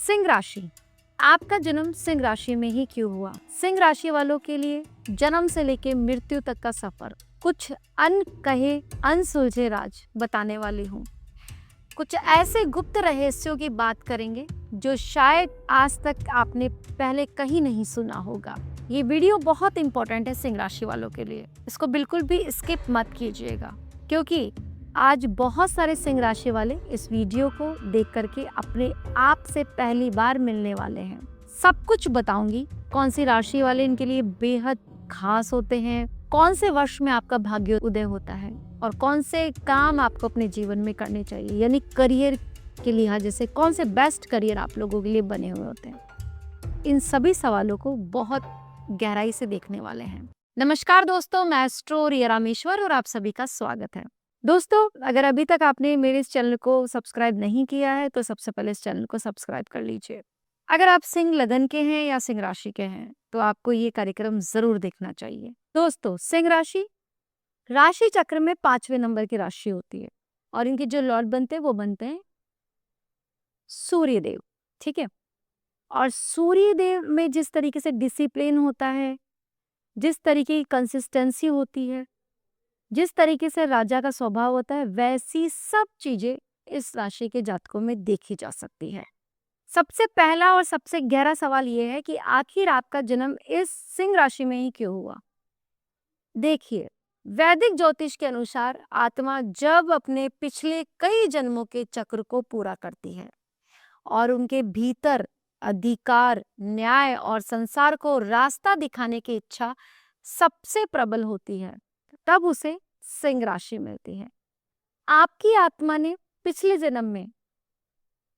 सिंह राशि। आपका जन्म सिंह राशि में ही क्यों हुआ? सिंह राशि वालों के लिए जन्म से लेके मृत्यु तक का सफर कुछ अनकहे अनसुलझे राज बताने वाली हूँ। कुछ ऐसे गुप्त रहस्यों की बात करेंगे जो शायद आज तक आपने पहले कहीं नहीं सुना होगा। ये वीडियो बहुत इंपॉर्टेंट है सिंह राशि वालों के लिए, इसको बिल्कुल भी स्किप मत कीजिएगा, क्योंकि आज बहुत सारे सिंह राशि वाले इस वीडियो को देख करके अपने आप से पहली बार मिलने वाले हैं। सब कुछ बताऊंगी, कौन सी राशि वाले इनके लिए बेहद खास होते हैं, कौन से वर्ष में आपका भाग्य उदय होता है और कौन से काम आपको अपने जीवन में करने चाहिए, यानी करियर के लिहाज से कौन से बेस्ट करियर आप लोगों के लिए बने हुए होते हैं। इन सभी सवालों को बहुत गहराई से देखने वाले हैं। नमस्कार दोस्तों, मैं एस्ट्रो रिया रामेश्वर और आप सभी का स्वागत है। दोस्तों, अगर अभी तक आपने मेरे इस चैनल को सब्सक्राइब नहीं किया है तो सबसे पहले इस चैनल को सब्सक्राइब कर लीजिए। अगर आप सिंह लगन के हैं या सिंह राशि के हैं तो आपको ये कार्यक्रम जरूर देखना चाहिए। दोस्तों, सिंह राशि राशि चक्र में 5वें नंबर की राशि होती है और इनके जो लॉर्ड बनते हैं वो बनते हैं सूर्यदेव। ठीक है, और सूर्यदेव में जिस तरीके से डिसिप्लिन होता है, जिस तरीके की कंसिस्टेंसी होती है, जिस तरीके से राजा का स्वभाव होता है, वैसी सब चीजें इस राशि के जातकों में देखी जा सकती है। सबसे पहला और सबसे गहरा सवाल यह है कि आखिर आपका जन्म इस सिंह राशि में ही क्यों हुआ? देखिए, वैदिक ज्योतिष के अनुसार आत्मा जब अपने पिछले कई जन्मों के चक्र को पूरा करती है और उनके भीतर अधिकार, न्याय और संसार को रास्ता दिखाने की इच्छा सबसे प्रबल होती है, तब उसे सिंह राशि मिलती है। आपकी आत्मा ने पिछले जन्म में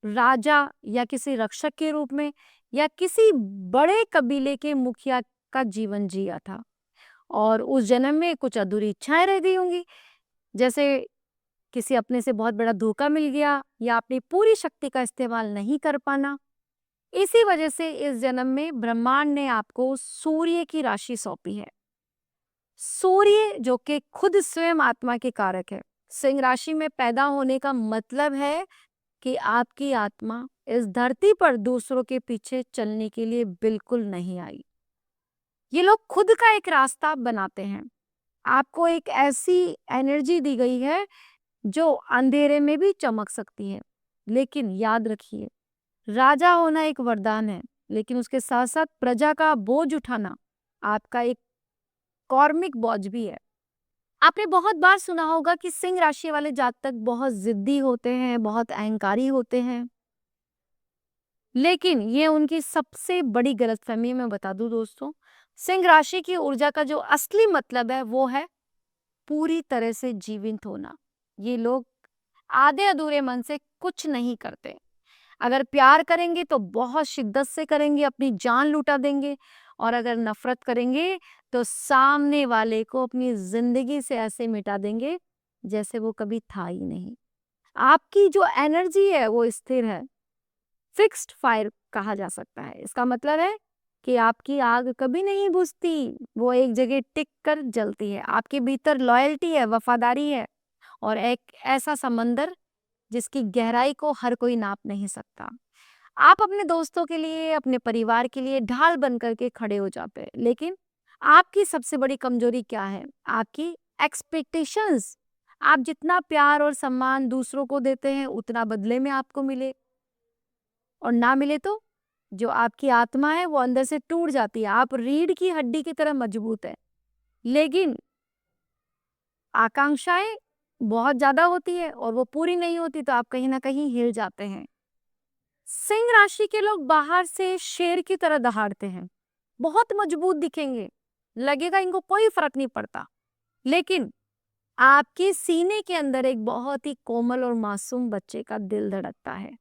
राजा या किसी रक्षक के रूप में या किसी बड़े कबीले के मुखिया का जीवन जिया था और उस जन्म में कुछ अधूरी इच्छाएं रह गई होंगी, जैसे किसी अपने से बहुत बड़ा धोखा मिल गया या अपनी पूरी शक्ति का इस्तेमाल नहीं कर पाना। इसी वजह से इस जन्म में ब्रह्मांड ने आपको सूर्य की राशि सौंपी है। सूर्य जो कि खुद स्वयं आत्मा के कारक है, सिंह राशि में पैदा होने का मतलब है कि आपकी आत्मा इस धरती पर दूसरों के पीछे चलने के लिए बिल्कुल नहीं आई। ये लोग खुद का एक रास्ता बनाते हैं। आपको एक ऐसी एनर्जी दी गई है जो अंधेरे में भी चमक सकती है, लेकिन याद रखिए, राजा होना एक वरदान है, लेकिन उसके साथ साथ प्रजा का बोझ उठाना आपका एक कॉर्मिक बोझ भी है। आपने बहुत बार सुना होगा कि सिंह राशि वाले जातक बहुत जिद्दी होते हैं, बहुत अहंकारी होते हैं, लेकिन ये उनकी सबसे बड़ी गलतफहमी। मैं बता दूं दोस्तों, सिंह राशि की ऊर्जा का जो असली मतलब है वो है पूरी तरह से जीवित होना। ये लोग आधे अधूरे मन से कुछ नहीं करते। अगर प्यार करेंगे तो बहुत शिद्दत से करेंगे, अपनी जान लुटा देंगे, और अगर नफरत करेंगे तो सामने वाले को अपनी जिंदगी से ऐसे मिटा देंगे जैसे वो कभी था ही नहीं। आपकी जो एनर्जी है वो स्थिर है, फिक्स्ड फायर कहा जा सकता है। इसका मतलब है कि आपकी आग कभी नहीं बुझती, वो एक जगह टिक कर जलती है। आपके भीतर लॉयल्टी है, वफादारी है और एक ऐसा समंदर जिसकी गहराई को हर कोई नाप नहीं सकता। आप अपने दोस्तों के लिए, अपने परिवार के लिए ढाल बन करके खड़े हो जाते हैं, लेकिन आपकी सबसे बड़ी कमजोरी क्या है? आपकी एक्सपेक्टेशंस। आप जितना प्यार और सम्मान दूसरों को देते हैं उतना बदले में आपको मिले, और ना मिले तो जो आपकी आत्मा है वो अंदर से टूट जाती है। आप रीढ़ की हड्डी की तरह मजबूत है, लेकिन आकांक्षाएं बहुत ज्यादा होती है और वो पूरी नहीं होती तो आप कहीं ना कहीं हिल जाते हैं। सिंह राशि के लोग बाहर से शेर की तरह दहाड़ते हैं, बहुत मजबूत दिखेंगे, लगेगा इनको कोई फर्क नहीं पड़ता, लेकिन आपके सीने के अंदर एक बहुत ही कोमल और मासूम बच्चे का दिल धड़कता है।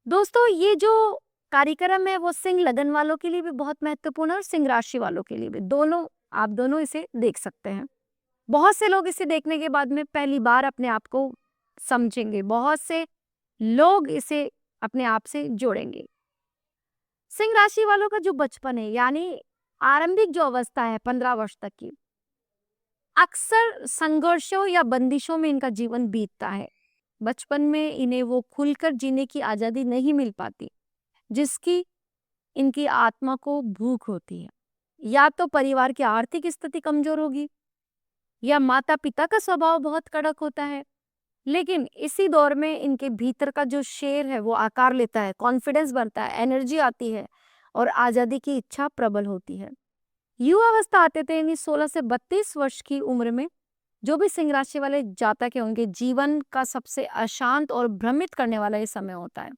दोस्तों, ये जो कार्यक्रम है वो सिंह लगन वालों के लिए भी बहुत महत्वपूर्ण है और सिंह राशि वालों के लिए भी। दोनों, आप दोनों इसे देख सकते हैं। बहुत से लोग इसे देखने के बाद में पहली बार अपने आप को समझेंगे, बहुत से लोग इसे अपने आप से जोड़ेंगे। सिंह राशि वालों का जो बचपन है, यानी आरंभिक जो अवस्था है 15 वर्ष तक की, अक्सर संघर्षों या बंदिशों में इनका जीवन बीतता है। बचपन में इन्हें वो खुलकर जीने की आज़ादी नहीं मिल पाती, जिसकी इनकी आत्मा को भूख होती है। या तो परिवार की आर्थिक स्थिति कमज़ोर होगी, या माता-पिता का स्वभाव बहुत कड़क होता है। लेकिन इसी दौर में इनके भीतर का जो शेर है वो आकार लेता है, कॉन्फिडेंस बढ़ता है, एनर्जी आती है और आज़ादी की इच्छा प्रबल होती है। युवावस्था आते थे यानी 16 से 32 वर्ष की उम्र में जो भी सिंह राशि वाले जातक है उनके जीवन का सबसे अशांत और भ्रमित करने वाला ये समय होता है।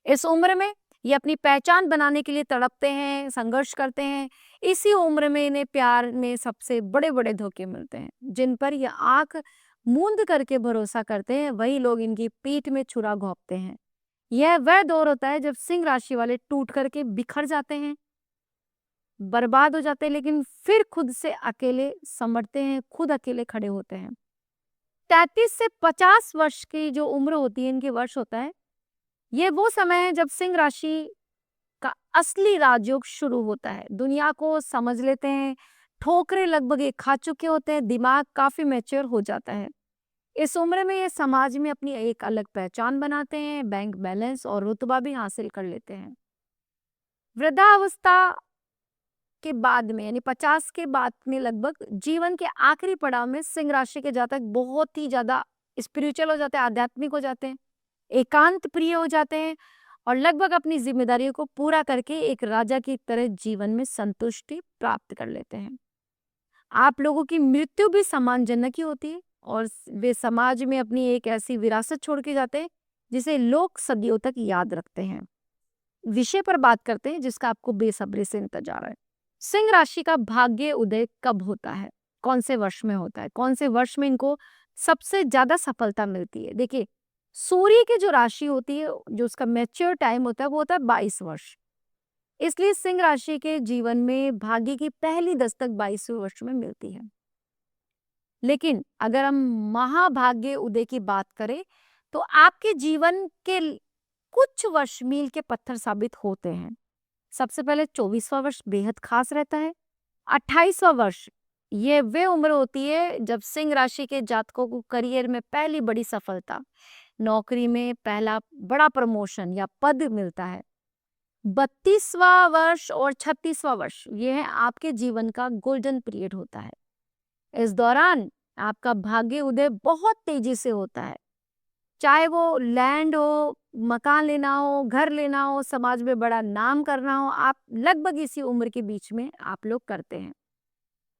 इस उम्र में ये अपनी पहचान बनाने के लिए तड़पते हैं, संघर्ष करते हैं। इसी उम्र में इन्हें प्यार में सबसे बड़े-बड़े धोखे मिलते हैं, जिन पर ये आँख मूंद करके भरोसा करते हैं, वही लोग इनकी पीठ में छुरा घोंपते हैं। यह वह दौर होता है जब सिंह राशि वाले टूट करके बिखर जाते हैं, बर्बाद हो जाते हैं, लेकिन फिर खुद से अकेले संभलते हैं, खुद अकेले खड़े होते हैं। 33 से 50 वर्ष की जो उम्र होती है, इनके वर्ष होता है, ये वो समय है जब सिंह राशि का असली राजयोग शुरू होता है। दुनिया को समझ लेते हैं, ठोकरें लगभग ये खा चुके होते हैं, दिमाग काफ़ी मैच्योर हो जाता है। इस उम्र में ये समाज में अपनी एक अलग पहचान बनाते हैं, बैंक बैलेंस और रुतबा भी हासिल कर लेते हैं। वृद्धावस्था के बाद में यानी 50 के बाद में लगभग जीवन के आखिरी पड़ाव में सिंह राशि के जातक बहुत ही ज़्यादा स्पिरिचुअल हो जाते हैं, आध्यात्मिक हो जाते हैं, एकांत प्रिय हो जाते हैं और लगभग अपनी जिम्मेदारियों को पूरा करके एक राजा की तरह जीवन में संतुष्टि प्राप्त कर लेते हैं। आप लोगों की मृत्यु भी सम्मानजनक ही होती है और वे समाज में अपनी एक ऐसी विरासत छोड़ के जाते हैं जिसे लोग सदियों तक याद रखते हैं। विषय पर बात करते हैं जिसका आपको बेसब्री से इंतजार है। सिंह राशि का भाग्य उदय कब होता है, कौन से वर्ष में होता है, कौन से वर्ष में इनको सबसे ज्यादा सफलता मिलती है? देखिए, सूर्य की जो राशि होती है, जो उसका मैच्योर टाइम होता है, वो होता है 22 वर्ष। इसलिए सिंह राशि के जीवन में भाग्य की पहली दस्तक 22वें वर्ष में मिलती है। लेकिन अगर हम महाभाग्य उदय की बात करें तो आपके जीवन के कुछ वर्ष मील के पत्थर साबित होते हैं। सबसे पहले 24वां वर्ष बेहद खास रहता है। 28वां वर्ष ये वे उम्र होती है जब सिंह राशि के जातकों को करियर में पहली बड़ी सफलता, नौकरी में पहला बड़ा प्रमोशन या पद मिलता है। 32वां वर्ष और 36वां वर्ष ये है आपके जीवन का गोल्डन पीरियड होता है। इस दौरान आपका भाग्य उदय बहुत तेजी से होता है, चाहे वो लैंड हो, मकान लेना हो, घर लेना हो, समाज में बड़ा नाम करना हो, आप लगभग इसी उम्र के बीच में आप लोग करते हैं।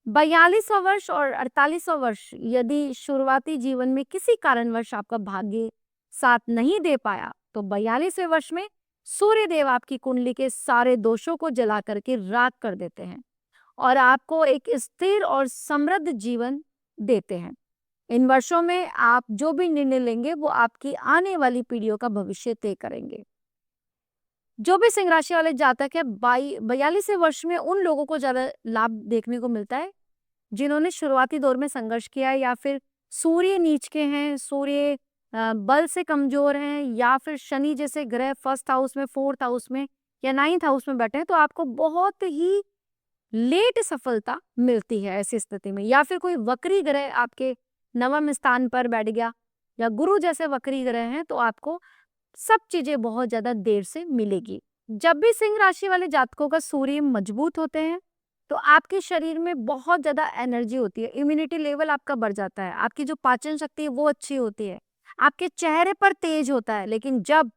42वां वर्ष और 48वां वर्ष यदि शुरुआती जीवन में किसी कारणवश आपका भाग्य साथ नहीं दे पाया तो 42वें वर्ष में सूर्य देव आपकी कुंडली के सारे दोषों को जला करके राख कर देते हैं और आपको एक स्थिर और समृद्ध जीवन देते हैं। इन वर्षों में आप जो भी निर्णय लेंगे वो आपकी आने वाली पीढ़ियों का भविष्य तय करेंगे। जो भी सिंह राशि वाले जातक है 42वें वर्ष में उन लोगों को ज्यादा लाभ देखने को मिलता है जिन्होंने शुरुआती दौर में संघर्ष किया है या फिर सूर्य नीच के हैं, सूर्य बल से कमजोर हैं या फिर शनि जैसे ग्रह फर्स्ट हाउस में, फोर्थ हाउस में या नाइन्थ हाउस में बैठे हैं, तो आपको बहुत ही लेट सफलता मिलती है ऐसी स्थिति में। या फिर कोई वक्री ग्रह आपके नवम स्थान पर बैठ गया या गुरु जैसे वक्री ग्रह हैं तो आपको सब चीजें बहुत ज्यादा देर से मिलेगी। जब भी सिंह राशि वाले जातकों का सूर्य मजबूत होते हैं तो आपके शरीर में बहुत ज्यादा एनर्जी होती है, इम्यूनिटी लेवल आपका बढ़ जाता है, आपकी जो पाचन शक्ति है वो अच्छी होती है, आपके चेहरे पर तेज होता है। लेकिन जब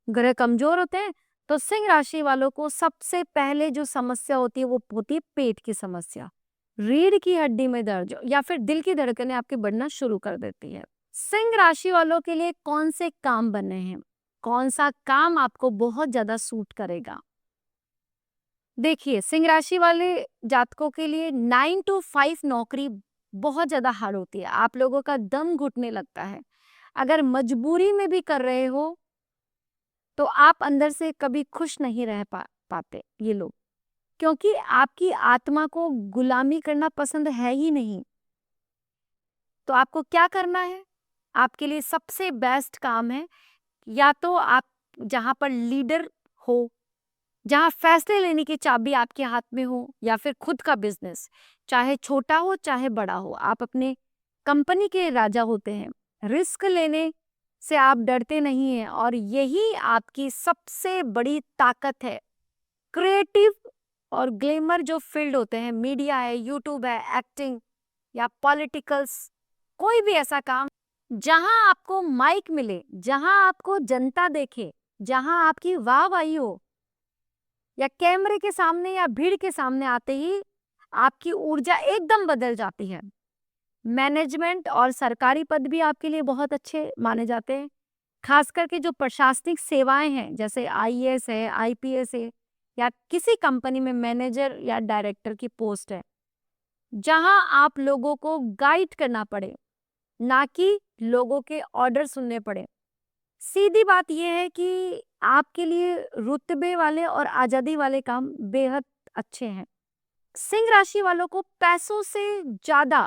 ग्रह कमजोर होते हैं तो सिंह राशि वालों को सबसे पहले जो समस्या होती है वो होती है पेट की समस्या, रीढ़ की हड्डी में दर्द या फिर दिल की धड़कनें आपकी बढ़ना शुरू कर देती है। सिंह राशि वालों के लिए कौन से काम बने हैं, कौन सा काम आपको बहुत ज्यादा सूट करेगा? देखिए, सिंह राशि वाले जातकों के लिए 9 to 5 नौकरी बहुत ज्यादा हार्ड होती है, आप लोगों का दम घुटने लगता है। अगर मजबूरी में भी कर रहे हो तो आप अंदर से कभी खुश नहीं रह पाते ये लोग, क्योंकि आपकी आत्मा को गुलामी करना पसंद है ही नहीं। तो आपको क्या करना है? आपके लिए सबसे बेस्ट काम है या तो आप जहां पर लीडर हो, जहां फैसले लेने की चाबी आपके हाथ में हो, या फिर खुद का बिजनेस, चाहे छोटा हो चाहे बड़ा हो, आप अपने कंपनी के राजा होते हैं। रिस्क लेने से आप डरते नहीं हैं और यही आपकी सबसे बड़ी ताकत है। क्रिएटिव और ग्लैमर जो फील्ड होते हैं, मीडिया है, यूट्यूब है, एक्टिंग या पॉलिटिकल्स, कोई भी ऐसा काम जहां आपको माइक मिले, जहां आपको जनता देखे, जहां आपकी वाहवाही हो, या कैमरे के सामने या भीड़ के सामने आते ही आपकी ऊर्जा एकदम बदल जाती है। मैनेजमेंट और सरकारी पद भी आपके लिए बहुत अच्छे माने जाते हैं। खास करके जो प्रशासनिक सेवाएं हैं, जैसे आईएएस है, आईपीएस है, या किसी कंपनी में मैनेजर या डायरेक्टर की पोस्ट है, जहां आप लोगों को गाइड करना पड़े, ना कि लोगों के ऑर्डर सुनने पड़े। सीधी बात यह है कि आपके लिए रुतबे वाले और आजादी वाले काम बेहद अच्छे हैं। सिंह राशि वालों को पैसों से ज्यादा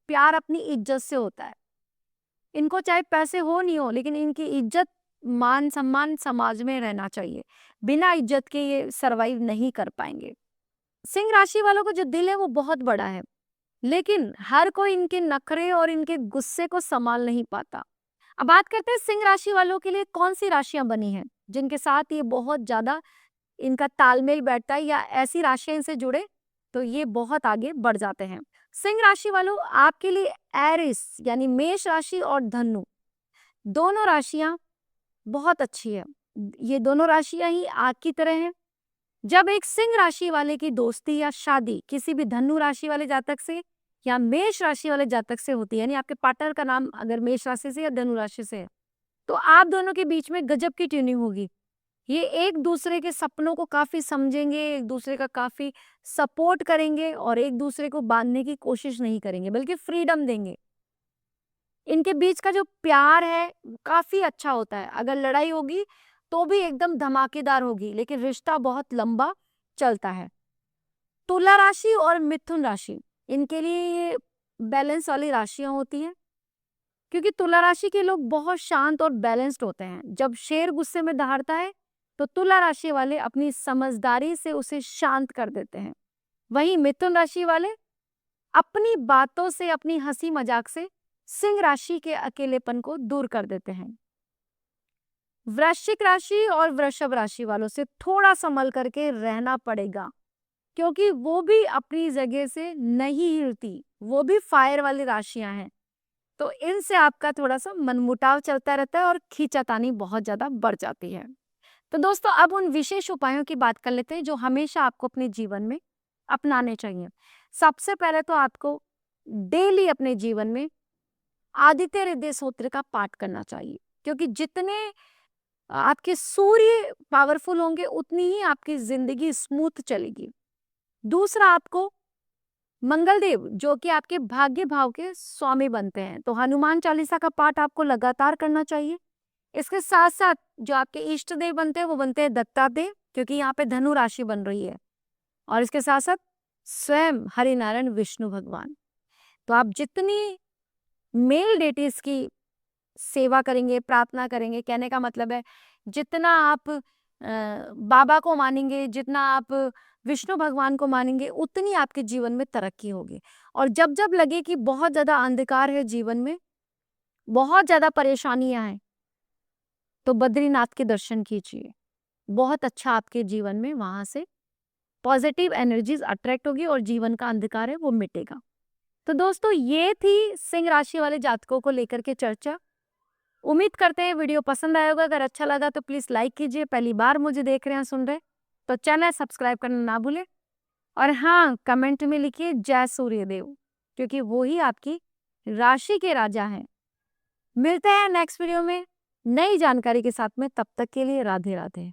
प्यार अपनी इज्जत से होता है। इनको चाहे पैसे हो नहीं हो, लेकिन इनकी इज्जत, मान सम्मान समाज में रहना चाहिए। बिना इज्जत के ये सरवाइव नहीं कर पाएंगे। सिंह राशि वालों का जो दिल है वो बहुत बड़ा है, लेकिन हर कोई इनके नखरे और इनके गुस्से को संभाल नहीं पाता। अब बात करते हैं सिंह राशि वालों के लिए कौन सी राशियां बनी हैं जिनके साथ ये बहुत ज्यादा इनका तालमेल बैठता है, या ऐसी राशियां इनसे जुड़े तो ये बहुत आगे बढ़ जाते हैं। सिंह राशि वालों, आपके लिए एरिस यानी मेष राशि और धनु, दोनों राशियां बहुत अच्छी है। ये दोनों राशियां ही आग की तरह हैं। जब एक सिंह राशि वाले की दोस्ती या शादी किसी भी धनु राशि वाले जातक से या मेष राशि वाले जातक से होती है, यानी आपके पार्टनर का नाम अगर मेष राशि से या धनु राशि से है, तो आप दोनों के बीच में गजब की ट्यूनिंग होगी। ये एक दूसरे के सपनों को काफी समझेंगे, एक दूसरे का काफी सपोर्ट करेंगे और एक दूसरे को बांधने की कोशिश नहीं करेंगे, बल्कि फ्रीडम देंगे। इनके बीच का जो प्यार है काफी अच्छा होता है। अगर लड़ाई होगी तो भी एकदम धमाकेदार होगी, लेकिन रिश्ता बहुत लंबा चलता है। तुला राशि और मिथुन राशि, इनके लिए ये बैलेंस वाली राशियां होती हैं, क्योंकि तुला राशि के लोग बहुत शांत और बैलेंस्ड होते हैं। जब शेर गुस्से में दहाड़ता है तो तुला राशि वाले अपनी समझदारी से उसे शांत कर देते हैं। वहीं मिथुन राशि वाले अपनी बातों से, अपनी हंसी मजाक से सिंह राशि के अकेलेपन को दूर कर देते हैं। वृश्चिक राशि और वृषभ राशि वालों से थोड़ा संभल करके रहना पड़ेगा, क्योंकि वो भी अपनी जगह से नहीं हिलती, वो भी फायर वाली राशियां हैं। तो इनसे आपका थोड़ा सा मनमुटाव चलता रहता है और खींचातानी बहुत ज्यादा बढ़ जाती है। तो दोस्तों, अब उन विशेष उपायों की बात कर लेते हैं जो हमेशा आपको अपने जीवन में अपनाने चाहिए। सबसे पहले तो आपको डेली अपने जीवन में आदित्य हृदय स्तोत्र का पाठ करना चाहिए, क्योंकि जितने आपके सूर्य पावरफुल होंगे उतनी ही आपकी जिंदगी स्मूथ चलेगी। दूसरा, आपको मंगलदेव जो कि आपके भाग्य भाव के स्वामी बनते हैं, तो हनुमान चालीसा का पाठ आपको लगातार करना चाहिए। इसके साथ साथ जो आपके इष्ट देव बनते हैं वो बनते हैं दत्तात्रेय, क्योंकि यहाँ पे धनु राशि बन रही है, और इसके साथ साथ स्वयं हरिनारायण विष्णु भगवान। तो आप जितनी मेल डेटीज की सेवा करेंगे, प्रार्थना करेंगे, कहने का मतलब है जितना आप बाबा को मानेंगे, जितना आप विष्णु भगवान को मानेंगे, उतनी आपके जीवन में तरक्की होगी। और जब जब लगे कि बहुत ज्यादा अंधकार है जीवन में, बहुत ज्यादा परेशानियां हैं, तो बद्रीनाथ के दर्शन कीजिए। बहुत अच्छा आपके जीवन में वहां से पॉजिटिव एनर्जीज अट्रैक्ट होगी और जीवन का अंधकार है वो मिटेगा। तो दोस्तों, ये थी सिंह राशि वाले जातकों को लेकर के चर्चा। उम्मीद करते हैं वीडियो पसंद आया होगा। अगर अच्छा लगा तो प्लीज लाइक कीजिए। पहली बार मुझे देख रहे हैं, सुन रहे, तो चैनल सब्सक्राइब करना ना भूलें। और हाँ, कमेंट में लिखिए जय सूर्यदेव, क्योंकि वो ही आपकी राशि के राजा हैं। मिलते हैं नेक्स्ट वीडियो में नई जानकारी के साथ में। तब तक के लिए राधे राधे।